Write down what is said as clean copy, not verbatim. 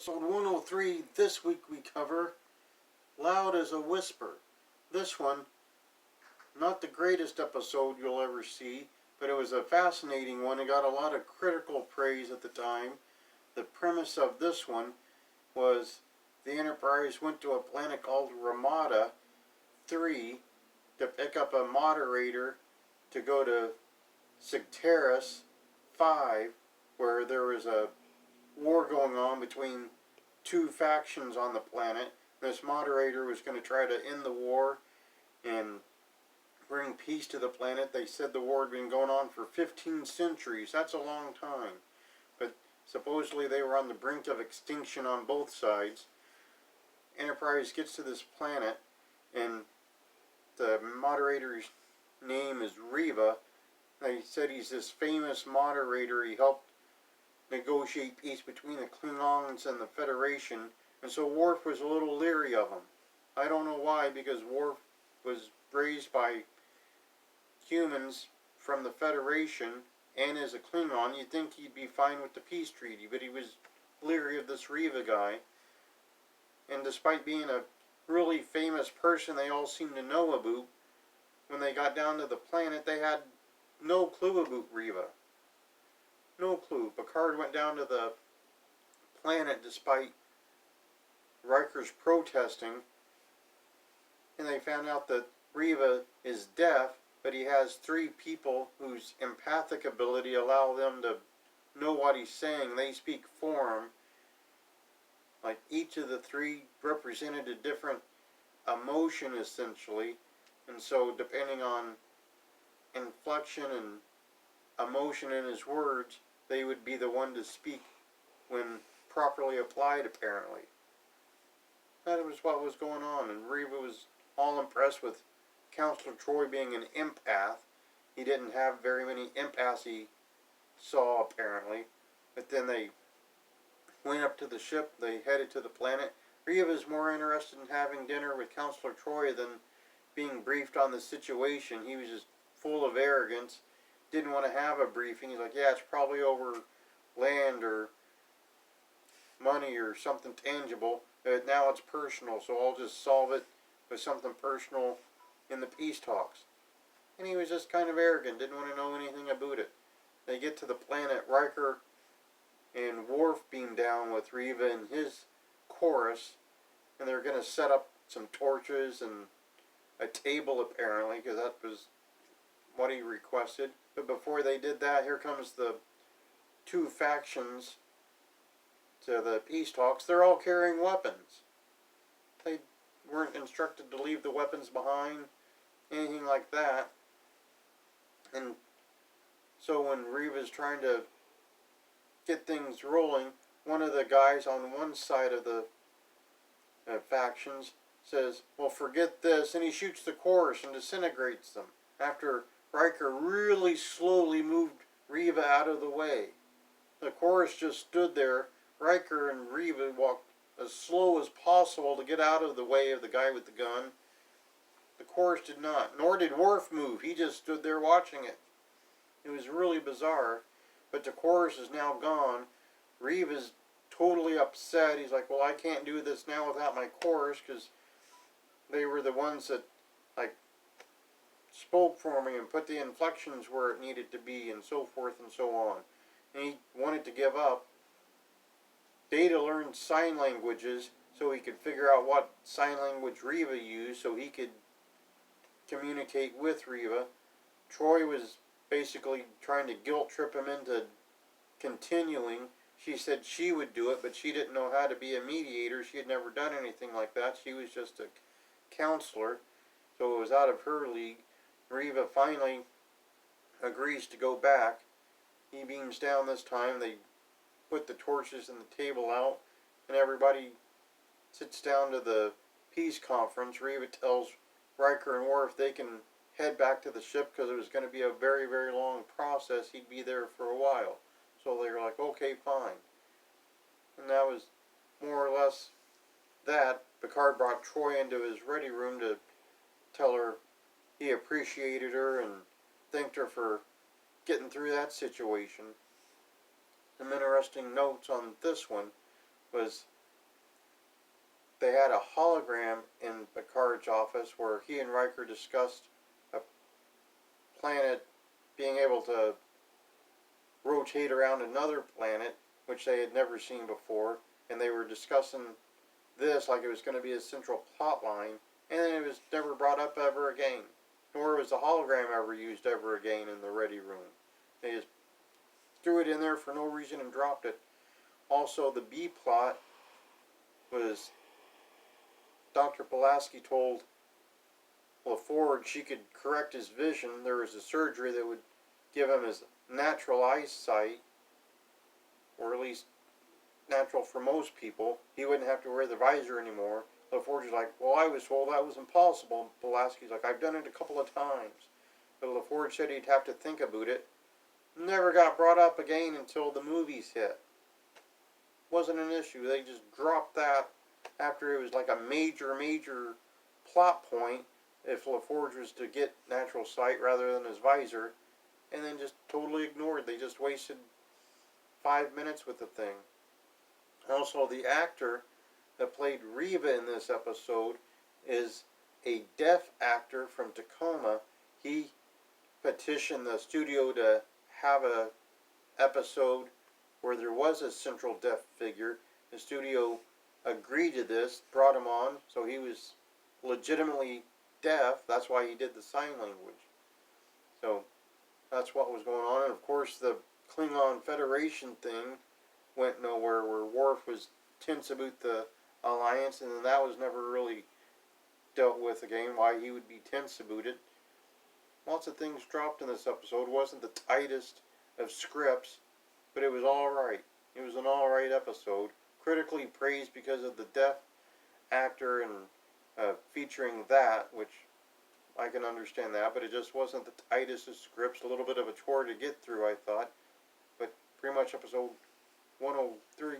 Episode 103, this week we cover Loud as a Whisper. This one, not the greatest episode you'll ever see, but it was a fascinating one. It got a lot of critical praise at the time. The premise of this one was the Enterprise went to a planet called Ramada 3 to pick up a moderator to go to tightest 5, where there was a war going on between two factions on the planet. This moderator was going to try to end the war and bring peace to the planet. They said the war had been going on for 15 centuries. That's a long time. But supposedly they were on the brink of extinction on both sides. Enterprise gets to this planet, and the moderator's name is Riva. They said he's this famous moderator. He helped negotiate peace between the Klingons and the Federation, and so Worf was a little leery of him. I don't know why, because Worf was raised by humans from the Federation and as a Klingon. You'd think he'd be fine with the peace treaty, but he was leery of this Riva guy. And despite being a really famous person they all seemed to know about, when they got down to the planet they had no clue about Riva. No clue. Picard went down to the planet despite Riker's protesting, and they found out that Riva is deaf, but he has 3 people whose empathic ability allow them to know what he's saying. They speak for him. Like, each of the 3 represented a different emotion, essentially, and so depending on inflection and emotion in his words, they would be the one to speak when properly applied, apparently. That was what was going on, and Riva was all impressed with Counselor Troy being an empath. He didn't have very many empaths he saw, apparently. But then they went up to the ship, they headed to the planet. Riva was more interested in having dinner with Counselor Troy than being briefed on the situation. He was just full of arrogance. Didn't want to have a briefing. He's like, yeah, it's probably over land or money or something tangible. But now it's personal, so I'll just solve it with something personal in the peace talks. And he was just kind of arrogant, didn't want to know anything about it. They get to the planet. Riker and Worf beam down with Riva and his chorus, and they're going to set up some torches and a table, apparently, because that was what he requested. But before they did that, here comes the 2 factions to the peace talks. They're all carrying weapons. They weren't instructed to leave the weapons behind, anything like that. And so when Riva's trying to get things rolling, one of the guys on one side of the factions says, well, forget this, and he shoots the chorus and disintegrates them, after Riker really slowly moved Riva out of the way. The chorus just stood there. Riker and Riva walked as slow as possible to get out of the way of the guy with the gun. The chorus did not, nor did Worf move. He just stood there watching it. It was really bizarre. But the chorus is now gone. Riva's totally upset. He's like, well, I can't do this now without my chorus, because they were the ones that, like, spoke for me and put the inflections where it needed to be, and so forth and so on. And he wanted to give up. Data learned sign languages so he could figure out what sign language Riva used so he could communicate with Riva. Troy was basically trying to guilt trip him into continuing. She said she would do it, but she didn't know how to be a mediator. She had never done anything like that. She was just a counselor, so it was out of her league. Riva finally agrees to go back. He beams down this time. They put the torches and the table out, and everybody sits down to the peace conference. Riva tells Riker and Worf they can head back to the ship because it was going to be a very, very long process. He'd be there for a while. So they were like, okay, fine. And that was more or less that. Picard brought Troy into his ready room to tell her he appreciated her and thanked her for getting through that situation. Some interesting notes on this one was they had a hologram in Picard's office where he and Riker discussed a planet being able to rotate around another planet, which they had never seen before, and they were discussing this like it was going to be a central plot line, and then it was never brought up ever again. Nor was the hologram ever used ever again in the Ready Room. They just threw it in there for no reason and dropped it. Also, the B plot was Dr. Pulaski told LaForge she could correct his vision. There was a surgery that would give him his natural eyesight, or at least natural for most people. He wouldn't have to wear the visor anymore. LaForge was like, well, I was told that was impossible. Pulaski's like, I've done it a couple of times. But LaForge said he'd have to think about it. Never got brought up again until the movies hit. Wasn't an issue. They just dropped that after it was like a major plot point if LaForge was to get natural sight rather than his visor, and then just totally ignored. They just wasted 5 minutes with the thing. Also, the actor that played Reva in this episode is a deaf actor from Tacoma. He petitioned the studio to have a episode where there was a central deaf figure. The studio agreed to this, brought him on, so he was legitimately deaf. That's why he did the sign language. So that's what was going on. And of course the Klingon Federation thing went nowhere, where Worf was tense about the alliance, and then that was never really dealt with again, why he would be tense about it. Lots of things dropped in this episode. It wasn't the tightest of scripts, but it was alright. It was an alright episode. Critically praised because of the deaf actor and featuring that, which I can understand that, but it just wasn't the tightest of scripts. A little bit of a chore to get through, I thought. But pretty much episode 103